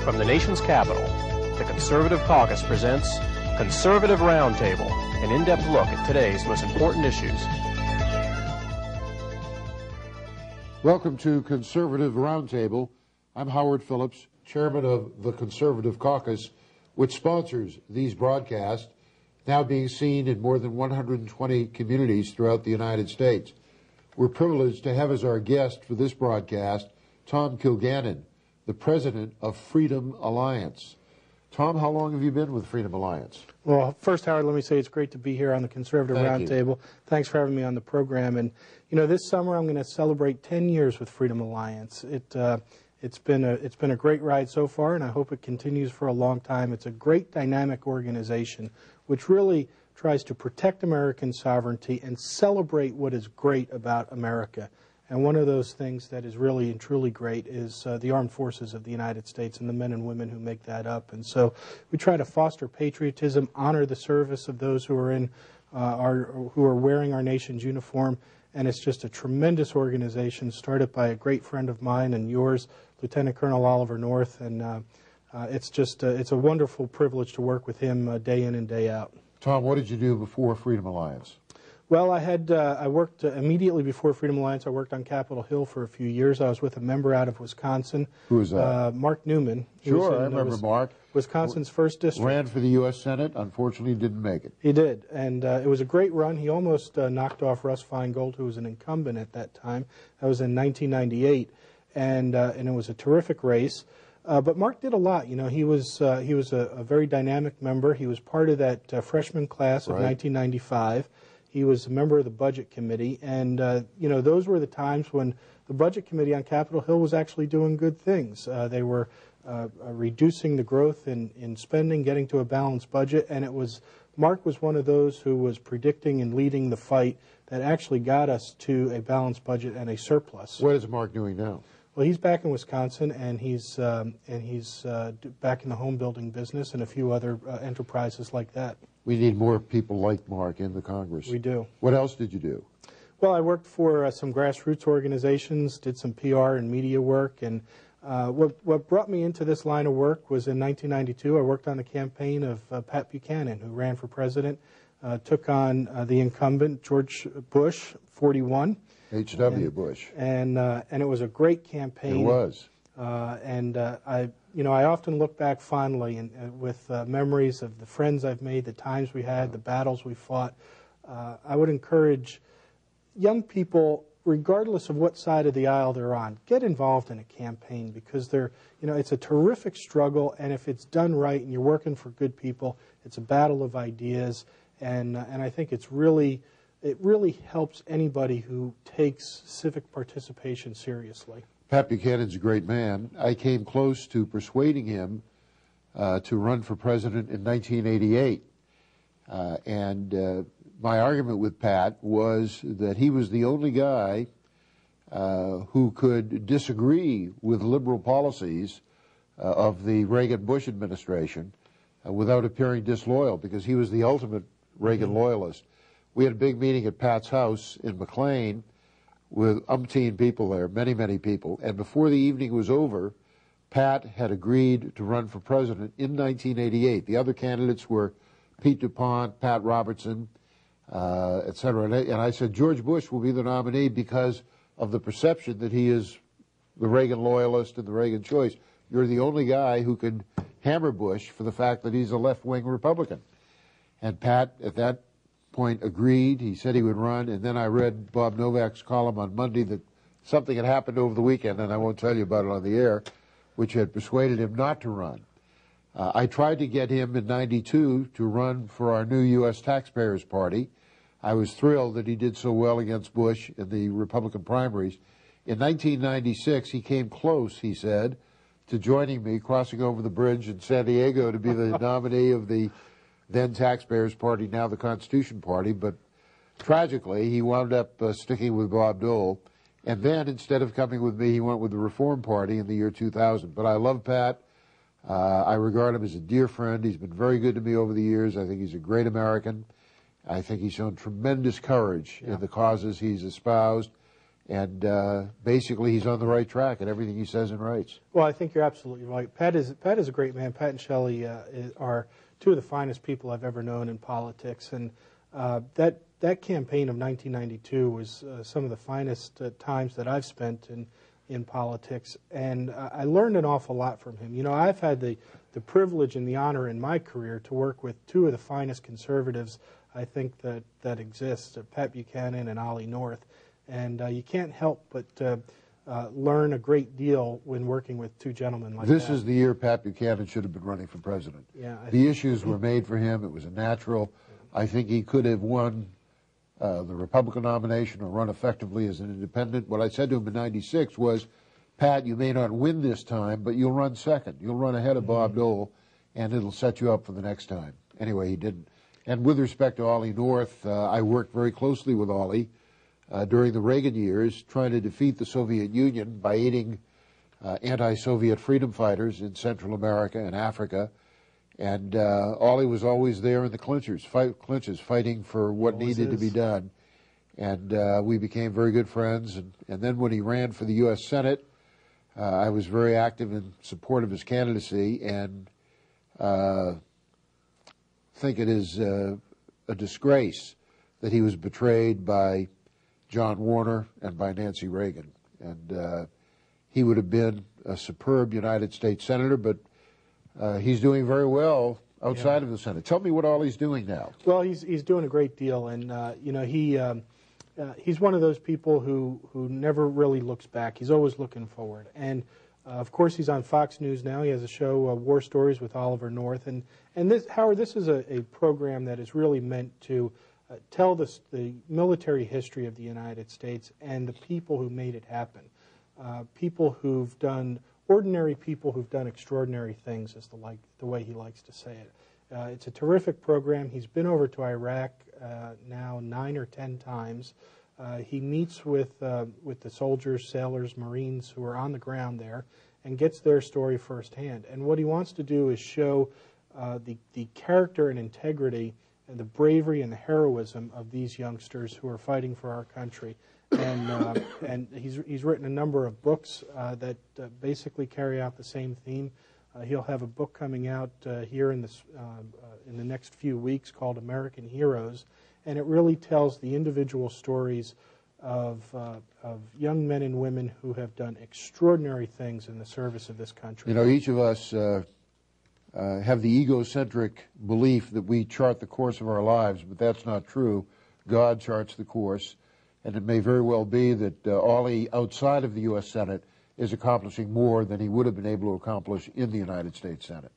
From the nation's capital, the Conservative Caucus presents Conservative Roundtable, an in-depth look at today's most important issues. Welcome to Conservative Roundtable. I'm Howard Phillips, chairman of the Conservative Caucus, which sponsors these broadcasts, now being seen in more than 120 communities throughout the United States. We're privileged to have as our guest for this broadcast Tom Kilgannon, the president of Freedom Alliance. Tom, how long have you been with Freedom Alliance? Well, first, Howard, let me say it's great to be here on the Conservative Roundtable. Thanks for having me on the program. And, you know, this summer I'm going to celebrate 10 years with Freedom Alliance. It's been a great ride so far, and I hope it continues for a long time. It's a great dynamic organization which really tries to protect American sovereignty and celebrate what is great about America. And one of those things that is really and truly great is the armed forces of the United States and the men and women who make that up. And so we try to foster patriotism, honor the service of those who are wearing our nation's uniform. And it's just a tremendous organization started by a great friend of mine and yours, Lieutenant Colonel Oliver North. And it's a wonderful privilege to work with him day in and day out. Tom, what did you do before Freedom Alliance? Well, I worked immediately before Freedom Alliance. I worked on Capitol Hill for a few years. I was with a member out of Wisconsin. Who was that? Mark Newman. Sure, I remember Mark. Wisconsin's first district. Ran for the U.S. Senate. Unfortunately, didn't make it. He did, and it was a great run. He almost knocked off Russ Feingold, who was an incumbent at that time. That was in 1998, and it was a terrific race. But Mark did a lot. You know, he was a very dynamic member. He was part of that freshman class of 1995. He was a member of the Budget Committee, and you know, those were the times when the Budget Committee on Capitol Hill was actually doing good things. They were reducing the growth in spending, getting to a balanced budget, and Mark was one of those who was predicting and leading the fight that actually got us to a balanced budget and a surplus. What is Mark doing now? Well, he's back in Wisconsin, and he's back in the home building business and a few other enterprises like that. We need more people like Mark in the Congress. We do. What else did you do? Well, I worked for some grassroots organizations, did some PR and media work, and what brought me into this line of work was in 1992. I worked on the campaign of Pat Buchanan, who ran for president, took on the incumbent George Bush, 41. H.W. Bush. And it was a great campaign. It was. I often look back fondly with memories of the friends I've made, the times we had, the battles we fought. I would encourage young people, regardless of what side of the aisle they're on, get involved in a campaign because it's a terrific struggle, and if it's done right and you're working for good people, it's a battle of ideas, and I think it really helps anybody who takes civic participation seriously. Pat Buchanan's a great man. I came close to persuading him to run for president in 1988. My argument with Pat was that he was the only guy who could disagree with liberal policies of the Reagan-Bush administration without appearing disloyal, because he was the ultimate Reagan loyalist. We had a big meeting at Pat's house in McLean with umpteen people there, many, many people. And before the evening was over, Pat had agreed to run for president in 1988. The other candidates were Pete DuPont, Pat Robertson, et cetera. And I said, George Bush will be the nominee because of the perception that he is the Reagan loyalist and the Reagan choice. You're the only guy who can hammer Bush for the fact that he's a left-wing Republican. And Pat, at that point, agreed. He said he would run, and then I read Bob Novak's column on Monday that something had happened over the weekend, and I won't tell you about it on the air, which had persuaded him not to run. I tried to get him in '92 to run for our new U.S. Taxpayers Party. I was thrilled that he did so well against Bush in the Republican primaries. In 1996, he came close, he said, to joining me, crossing over the bridge in San Diego to be the nominee of the then Taxpayers Party, now the Constitution Party, but tragically he wound up sticking with Bob Dole, and then instead of coming with me, he went with the Reform Party in the year 2000. But I love Pat. I regard him as a dear friend. He's been very good to me over the years. I think he's a great American. I think he's shown tremendous courage in the causes he's espoused, And basically, he's on the right track in everything he says and writes. Well, I think you're absolutely right. Pat is a great man. Pat and Shelley are two of the finest people I've ever known in politics, and that campaign of 1992 was some of the finest times that I've spent in politics, and I learned an awful lot from him. You know, I've had the privilege and the honor in my career to work with two of the finest conservatives I think that exist, Pat Buchanan and Ollie North, and you can't help but learn a great deal when working with two gentlemen like that. This is the year Pat Buchanan should have been running for president. Yeah, the issues were made for him. It was a natural. I think he could have won the Republican nomination or run effectively as an independent. What I said to him in '96 was, Pat, you may not win this time, but you'll run second. You'll run ahead of Bob Dole, and it'll set you up for the next time. Anyway, he didn't. And with respect to Ollie North, I worked very closely with Ollie during the Reagan years, trying to defeat the Soviet Union by aiding anti-Soviet freedom fighters in Central America and Africa. And Ollie was always there in the clinches, fighting for what needed to be done. And we became very good friends. And then when he ran for the U.S. Senate, I was very active in support of his candidacy, and think it is a disgrace that he was betrayed by John Warner and by Nancy Reagan. And he would have been a superb United States Senator, but he's doing very well outside of the Senate. Tell me what Ollie's doing now. Well, he's doing a great deal, and you know, he's one of those people who never really looks back. He's always looking forward. And of course, he's on Fox News now. He has a show, War Stories with Oliver North. And this, Howard, this is a program that is really meant to tell the military history of the United States and the people who made it happen. Ordinary people who've done extraordinary things, is the way he likes to say it. It's a terrific program. He's been over to Iraq now 9 or 10 times. He meets with the soldiers, sailors, Marines who are on the ground there and gets their story firsthand. And what he wants to do is show the character and integrity and the bravery and the heroism of these youngsters who are fighting for our country. And he's written a number of books that basically carry out the same theme. He'll have a book coming out here in the next few weeks called American Heroes, and it really tells the individual stories of young men and women who have done extraordinary things in the service of this country. You know, each of us have the egocentric belief that we chart the course of our lives, but that's not true. God charts the course, and it may very well be that Ollie, outside of the U.S. Senate, is accomplishing more than he would have been able to accomplish in the United States Senate.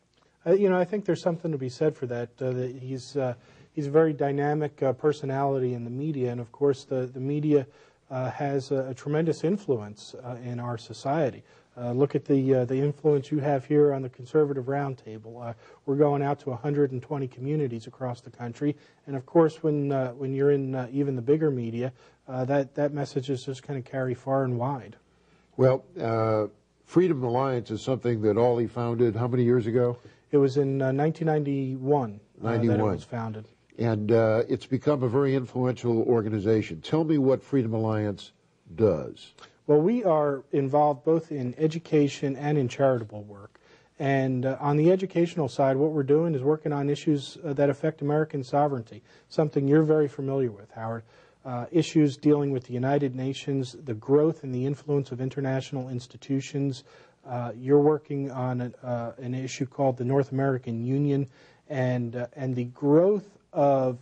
You know, I think there's something to be said for that. That he's a very dynamic personality in the media, and of course the media has a tremendous influence in our society. Look at the influence you have here on the Conservative Roundtable. We're going out to 120 communities across the country, and of course when you're in even the bigger media, that message is just going to carry far and wide. Well, Freedom Alliance is something that Ollie founded how many years ago? It was in 1991 that it was founded. And it's become a very influential organization. Tell me what Freedom Alliance does. Well, we are involved both in education and in charitable work. And on the educational side, what we're doing is working on issues that affect American sovereignty, something you're very familiar with, Howard. Issues dealing with the United Nations, the growth and the influence of international institutions. You're working on an issue called the North American Union, and the growth of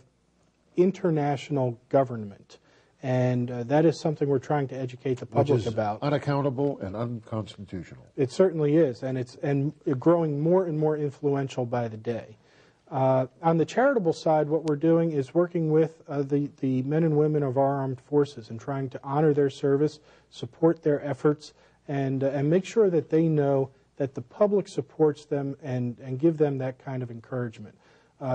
international government. And that is something we're trying to educate the public about. Unaccountable and unconstitutional. It certainly is, and it's growing more and more influential by the day. On the charitable side, what we're doing is working with the men and women of our armed forces and trying to honor their service, support their efforts, and make sure that they know that the public supports them and give them that kind of encouragement.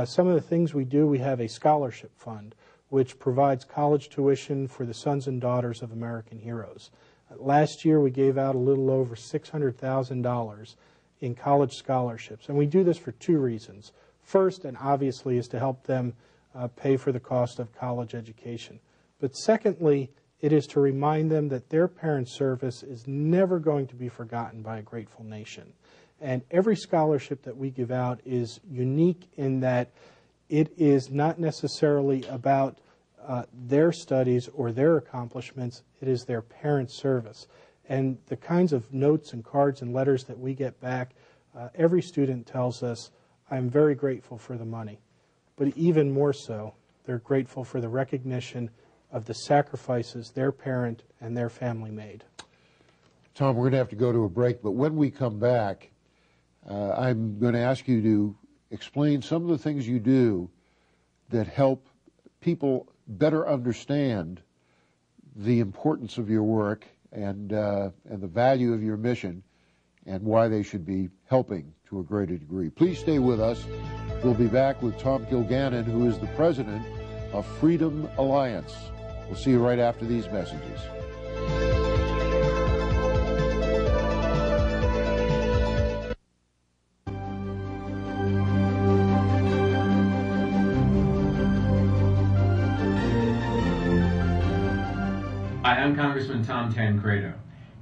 Some of the things we do, we have a scholarship fund which provides college tuition for the sons and daughters of American heroes. Last year we gave out a little over $600,000 in college scholarships, and we do this for two reasons. First, and obviously, is to help them pay for the cost of college education. But secondly, It is to remind them that their parents' service is never going to be forgotten by a grateful nation. And every scholarship that we give out is unique in that it is not necessarily about their studies or their accomplishments. It is their parents' service. And the kinds of notes and cards and letters that we get back, every student tells us, I'm very grateful for the money. But even more so, they're grateful for the recognition of the sacrifices their parent and their family made. Tom, we're going to have to go to a break, but when we come back, I'm going to ask you to explain some of the things you do that help people better understand the importance of your work and the value of your mission and why they should be helping to a greater degree. Please stay with us. We'll be back with Tom Kilgannon, who is the president of Freedom Alliance. We'll see you right after these messages. Hi, I'm Congressman Tom Tancredo.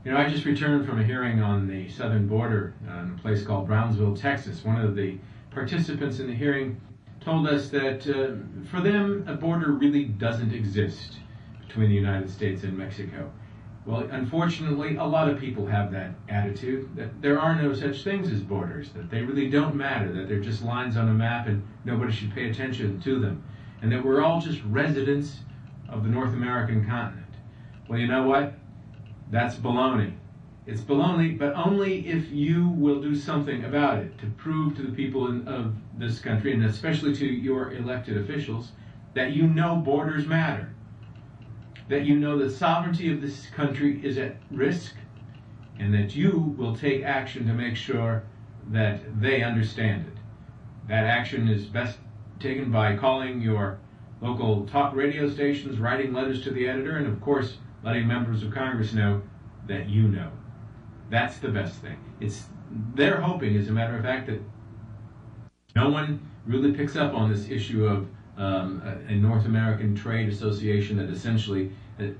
I just returned from a hearing on the southern border in a place called Brownsville, Texas. One of the participants in the hearing told us that for them, a border really doesn't exist between the United States and Mexico. Well, unfortunately, a lot of people have that attitude, that there are no such things as borders, that they really don't matter, that they're just lines on a map and nobody should pay attention to them, and that we're all just residents of the North American continent. Well, you know what? That's baloney. It's baloney, but only if you will do something about it to prove to the people of this country, and especially to your elected officials, that you know borders matter, that you know the sovereignty of this country is at risk, and that you will take action to make sure that they understand it. That action is best taken by calling your local talk radio stations, writing letters to the editor, and of course, letting members of Congress know that you know. That's the best thing. They're hoping, as a matter of fact, that no one really picks up on this issue of a North American trade association that essentially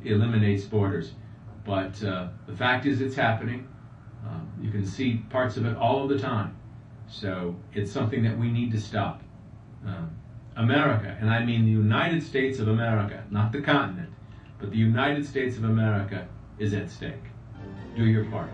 eliminates borders. But the fact is it's happening. You can see parts of it all of the time. So it's something that we need to stop. America, and I mean the United States of America, not the continent, but the United States of America is at stake. Do your part.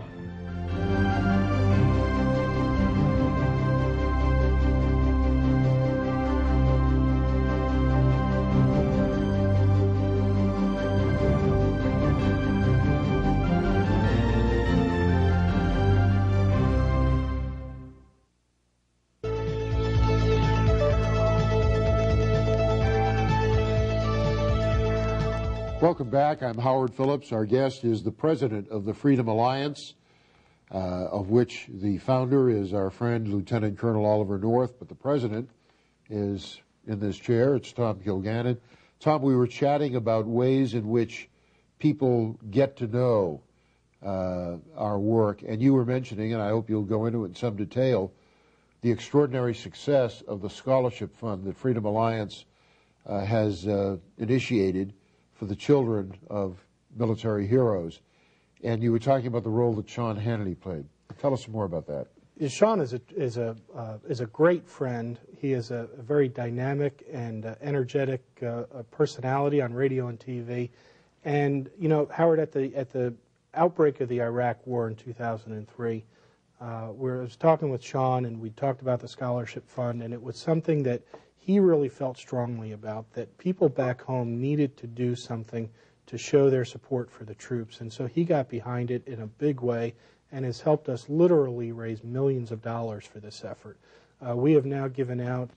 Welcome back. I'm Howard Phillips. Our guest is the president of the Freedom Alliance, of which the founder is our friend Lieutenant Colonel Oliver North, but the president is in this chair. It's Tom Kilgannon. Tom, we were chatting about ways in which people get to know our work, and you were mentioning, and I hope you'll go into it in some detail, the extraordinary success of the scholarship fund that Freedom Alliance has initiated for the children of military heroes. And you were talking about the role that Sean Hannity played. Tell us some more about that. Sean is a great friend. He is a very dynamic and energetic personality on radio and TV. And Howard, at the outbreak of the Iraq War in 2003, I was talking with Sean, and we talked about the scholarship fund, and it was something that he really felt strongly about, that people back home needed to do something to show their support for the troops. And so he got behind it in a big way and has helped us literally raise millions of dollars for this effort. We have now given out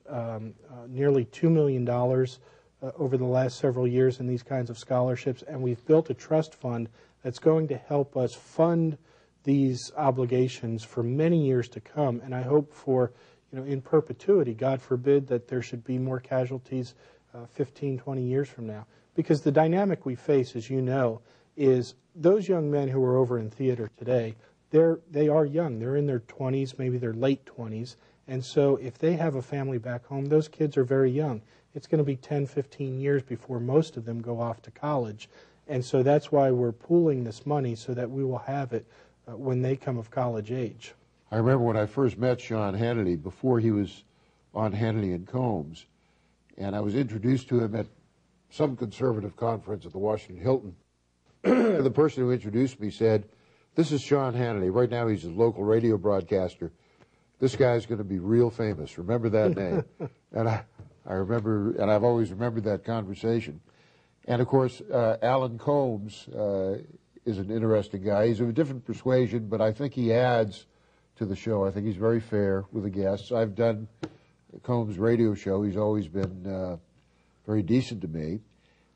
nearly $2 million over the last several years in these kinds of scholarships, and we've built a trust fund that's going to help us fund these obligations for many years to come. And I hope for in perpetuity, God forbid that there should be more casualties 15, 20 years from now. Because the dynamic we face, as you know, is those young men who are over in theater today, they are young. They're in their 20s, maybe their late 20s. And so if they have a family back home, those kids are very young. It's going to be 10, 15 years before most of them go off to college. And so that's why we're pooling this money so that we will have it when they come of college age. I remember when I first met Sean Hannity, before he was on Hannity and Combs, and I was introduced to him at some conservative conference at the Washington Hilton. The person who introduced me said, "This is Sean Hannity. Right now he's a local radio broadcaster. This guy's going to be real famous. Remember that name." And I remember, and I've always remembered that conversation. And of course, Alan Combs is an interesting guy. He's of a different persuasion, but I think he adds to the show. I think he's very fair with the guests. I've done Combs' radio show. He's always been very decent to me.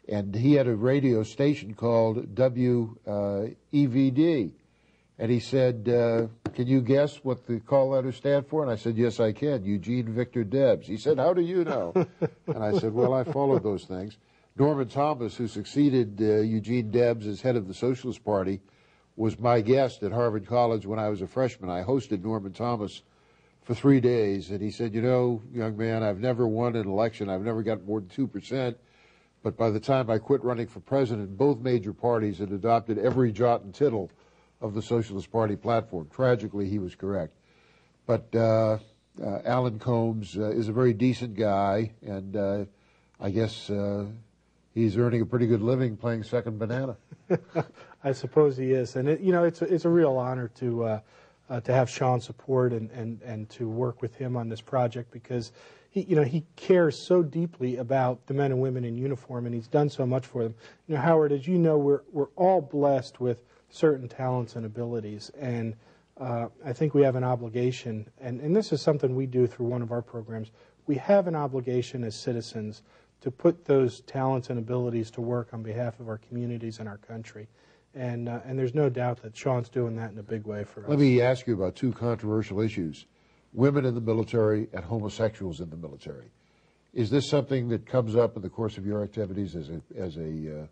And he had a radio station called WEVD. And he said, "Can you guess what the call letters stand for?" And I said, "Yes, I can. Eugene Victor Debs." He said, "How do you know?" And I said, "Well, I followed those things." Norman Thomas, who succeeded Eugene Debs as head of the Socialist Party, was my guest at Harvard College when I was a freshman. I hosted Norman Thomas for 3 days, and he said, "You know, young man, I've never won an election. I've never got more than 2%. But by the time I quit running for president, both major parties had adopted every jot and tittle of the Socialist Party platform." Tragically, he was correct. But Alan Combs is a very decent guy, and I guess he's earning a pretty good living playing second banana. I suppose he is, and it's a real honor to have Sean's support and to work with him on this project, because he cares so deeply about the men and women in uniform, and he's done so much for them. Howard, as you know, we're all blessed with certain talents and abilities, and I think we have an obligation, and this is something we do through one of our programs. We have an obligation as citizens to put those talents and abilities to work on behalf of our communities and our country. And there's no doubt that Sean's doing that in a big way for us. Let me ask you about two controversial issues: women in the military and homosexuals in the military. Is this something that comes up in the course of your activities as a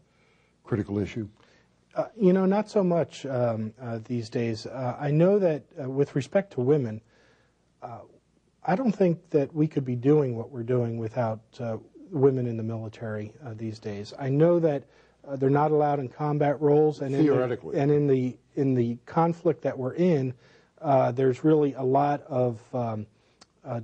critical issue? Not so much these days. I know that with respect to women, I don't think that we could be doing what we're doing without women in the military these days. I know that they're not allowed in combat roles, and theoretically, in the conflict that we're in, there's really a lot of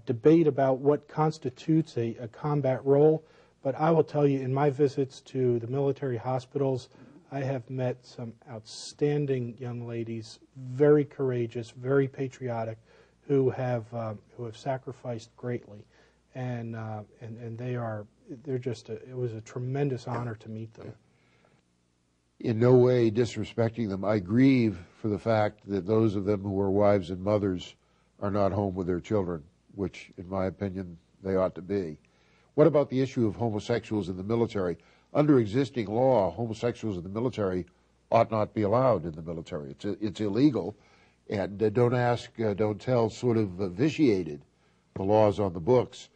debate about what constitutes a combat role. But I will tell you, in my visits to the military hospitals, I have met some outstanding young ladies, very courageous, very patriotic, who have sacrificed greatly, and it was a tremendous honor to meet them. In no way disrespecting them, I grieve for the fact that those of them who are wives and mothers are not home with their children, which, in my opinion, they ought to be. What about the issue of homosexuals in the military? Under existing law, homosexuals in the military ought not be allowed in the military. It's illegal, and don't ask, don't tell sort of vitiated the laws on the books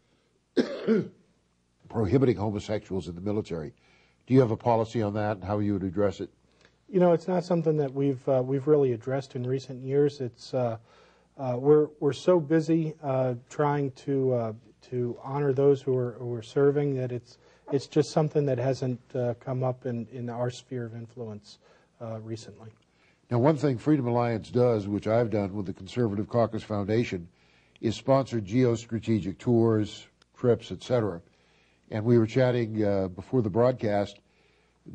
prohibiting homosexuals in the military. Do you have a policy on that, and how you would address it? It's not something that we've really addressed in recent years. It's we're so busy trying to honor those who are serving that it's just something that hasn't come up in our sphere of influence recently. Now, one thing Freedom Alliance does, which I've done with the Conservative Caucus Foundation, is sponsor geostrategic tours, trips, etc. And we were chatting before the broadcast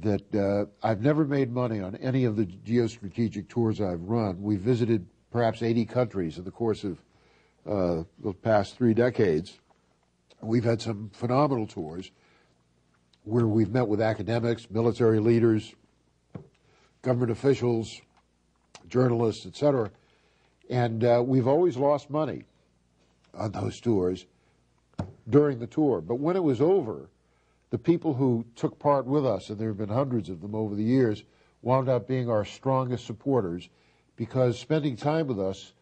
that I've never made money on any of the geostrategic tours I've run. We've visited perhaps 80 countries in the course of the past 3 decades. We've had some phenomenal tours where we've met with academics, military leaders, government officials, journalists, etc. And we've always lost money on those tours during the tour. But when it was over, the people who took part with us, and there have been hundreds of them over the years, wound up being our strongest supporters, because spending time with us,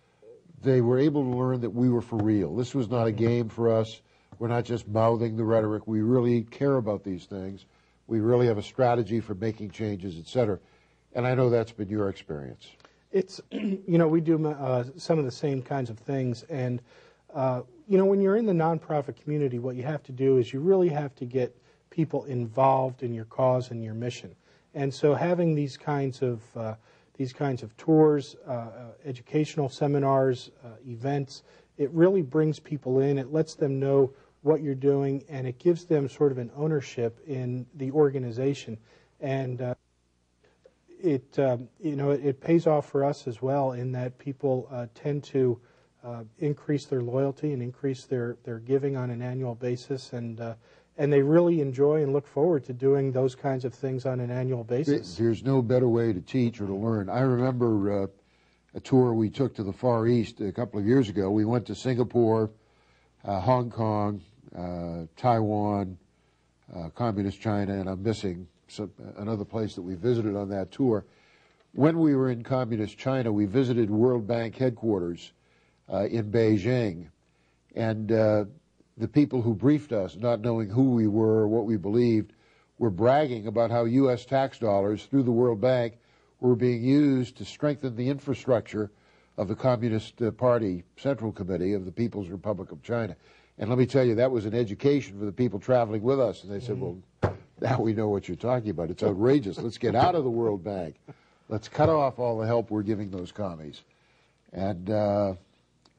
they were able to learn that we were for real. This was not a game for us. We're not just mouthing the rhetoric. We really care about these things. We really have a strategy for making changes, etc. And I know that's been your experience. It's, we do some of the same kinds of things. And, when you're in the nonprofit community, what you have to do is you really have to get people involved in your cause and your mission. And so having these kinds of tours, educational seminars, events, it really brings people in. It lets them know what you're doing, and it gives them sort of an ownership in the organization. And it pays off for us as well in that people tend to increase their loyalty and increase their giving on an annual basis, and they really enjoy and look forward to doing those kinds of things on an annual basis. There's no better way to teach or to learn. I remember a tour we took to the Far East a couple of years ago. We went to Singapore, Hong Kong, Taiwan, Communist China, and I'm missing another place that we visited on that tour. When we were in Communist China, we visited World Bank headquarters in Beijing, and the people who briefed us, not knowing who we were or what we believed, were bragging about how U.S. tax dollars through the World Bank were being used to strengthen the infrastructure of the Communist Party Central Committee of the People's Republic of China. And let me tell you, that was an education for the people traveling with us. And they said, well, now we know what you're talking about. It's outrageous. Let's get out of the World Bank. Let's cut off all the help we're giving those commies. And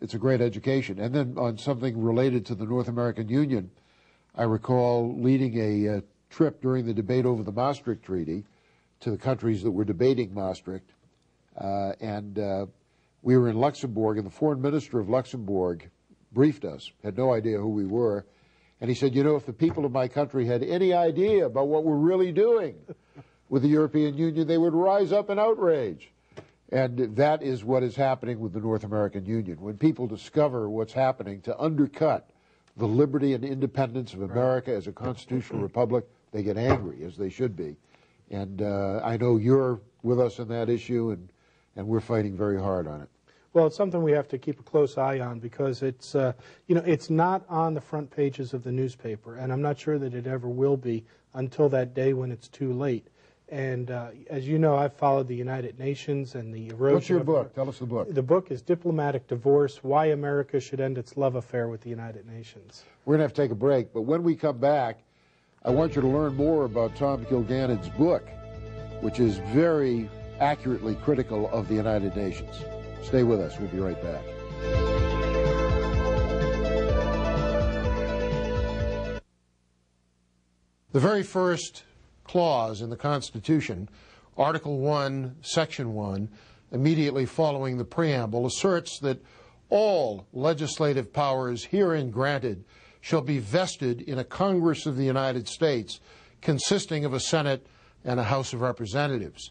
it's a great education. And then on something related to the North American Union, I recall leading a trip during the debate over the Maastricht Treaty to the countries that were debating Maastricht. We were in Luxembourg, and the foreign minister of Luxembourg briefed us, had no idea who we were. And he said, you know, if the people of my country had any idea about what we're really doing with the European Union, they would rise up in outrage. And that is what is happening with the North American Union. When people discover what's happening to undercut the liberty and independence of America as a constitutional republic, they get angry, as they should be. And I know you're with us on that issue, and we're fighting very hard on it. Well, it's something we have to keep a close eye on because it's, it's not on the front pages of the newspaper, and I'm not sure that it ever will be until that day when it's too late. And as you know, I've followed the United Nations and the erosion. What's your book? Tell us the book. The book is Diplomatic Divorce: Why America Should End Its Love Affair with the United Nations. We're going to have to take a break, but when we come back, I want you to learn more about Tom Kilgannon's book, which is very accurately critical of the United Nations. Stay with us. We'll be right back. The very first clause in the Constitution, Article 1, Section 1, immediately following the preamble, asserts that all legislative powers herein granted shall be vested in a Congress of the United States consisting of a Senate and a House of Representatives.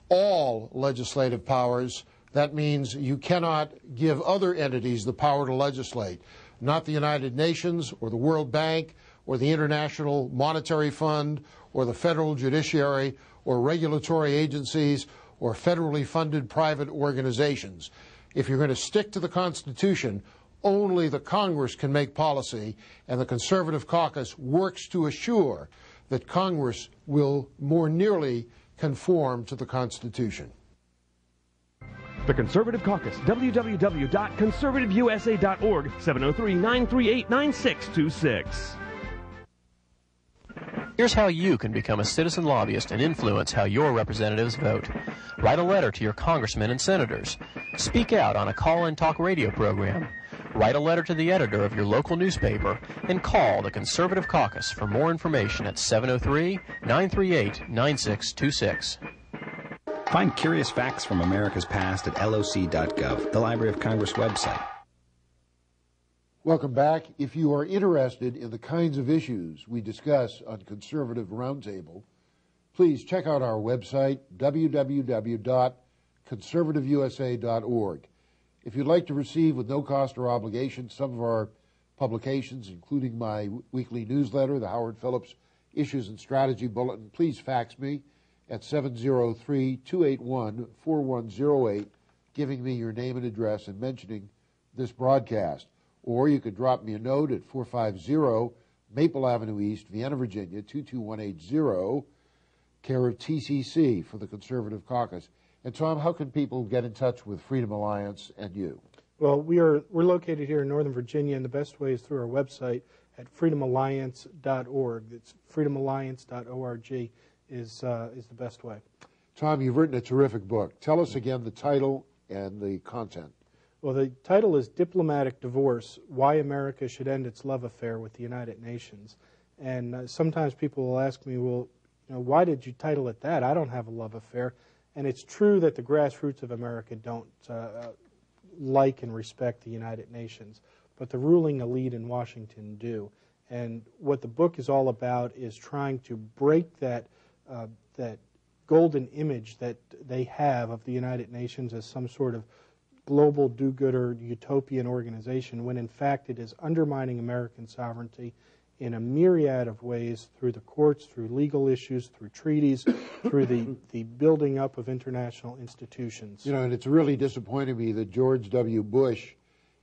All legislative powers, that means you cannot give other entities the power to legislate, not the United Nations or the World Bank or the International Monetary Fund or the federal judiciary or regulatory agencies or federally funded private organizations. If you're going to stick to the Constitution, only the Congress can make policy, and the Conservative Caucus works to assure that Congress will more nearly conform to the Constitution. The Conservative Caucus, www.conservativeusa.org, 703-938-9626. Here's how you can become a citizen lobbyist and influence how your representatives vote. Write a letter to your congressmen and senators. Speak out on a call-in talk radio program. Write a letter to the editor of your local newspaper and call the Conservative Caucus for more information at 703-938-9626. Find curious facts from America's past at loc.gov, the Library of Congress website. Welcome back. If you are interested in the kinds of issues we discuss on Conservative Roundtable, please check out our website, www.conservativeusa.org. If you'd like to receive with no cost or obligation some of our publications, including my weekly newsletter, the Howard Phillips Issues and Strategy Bulletin, please fax me at 703-281-4108, giving me your name and address and mentioning this broadcast. Or you could drop me a note at 450 Maple Avenue East, Vienna, Virginia, 22180, care of TCC for the Conservative Caucus. And Tom, how can people get in touch with Freedom Alliance and you? Well, we're located here in Northern Virginia, and the best way is through our website at freedomalliance.org. It's freedomalliance.org is the best way. Tom, you've written a terrific book. Tell us again the title and the content. Well, the title is Diplomatic Divorce, Why America Should End Its Love Affair with the United Nations. And sometimes people will ask me, well, why did you title it that? I don't have a love affair. And it's true that the grassroots of America don't like and respect the United Nations, but the ruling elite in Washington do. And what the book is all about is trying to break that golden image that they have of the United Nations as some sort of global do-gooder utopian organization, when in fact it is undermining American sovereignty in a myriad of ways, through the courts, through legal issues, through treaties, through the building up of international institutions. And it's really disappointing me that George W. Bush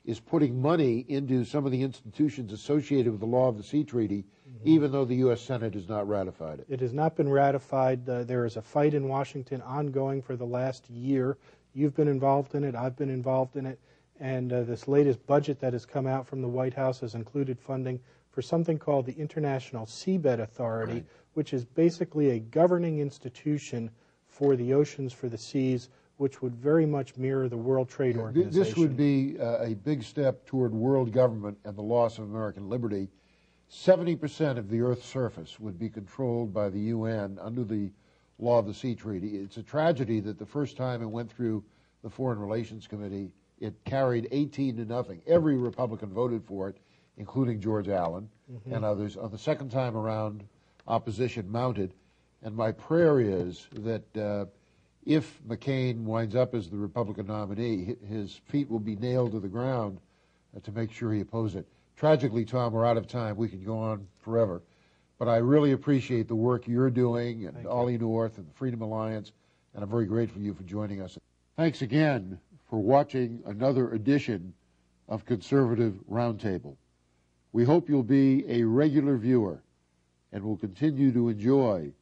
is putting money into some of the institutions associated with the Law of the Sea Treaty, even though the U.S. Senate has not ratified it. It has not been ratified. There is a fight in Washington ongoing for the last year. You've been involved in it. I've been involved in it. And this latest budget that has come out from the White House has included funding for something called the International Seabed Authority, right, which is basically a governing institution for the oceans, for the seas, which would very much mirror the World Trade Organization. This would be a big step toward world government and the loss of American liberty. 70% of the Earth's surface would be controlled by the UN under the Law of the Sea Treaty. It's a tragedy that the first time it went through the Foreign Relations Committee, it carried 18-0. Every Republican voted for it, including George Allen and others. On the second time around, opposition mounted. And my prayer is that if McCain winds up as the Republican nominee, his feet will be nailed to the ground to make sure he opposes it. Tragically, Tom, we're out of time. We can go on forever. But I really appreciate the work you're doing, and Ollie North and the Freedom Alliance, and I'm very grateful to you for joining us. Thanks again for watching another edition of Conservative Roundtable. We hope you'll be a regular viewer and will continue to enjoy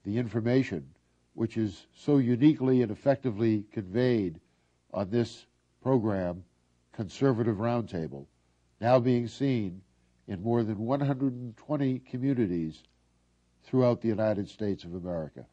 the information which is so uniquely and effectively conveyed on this program, Conservative Roundtable, now being seen in more than 120 communities throughout the United States of America.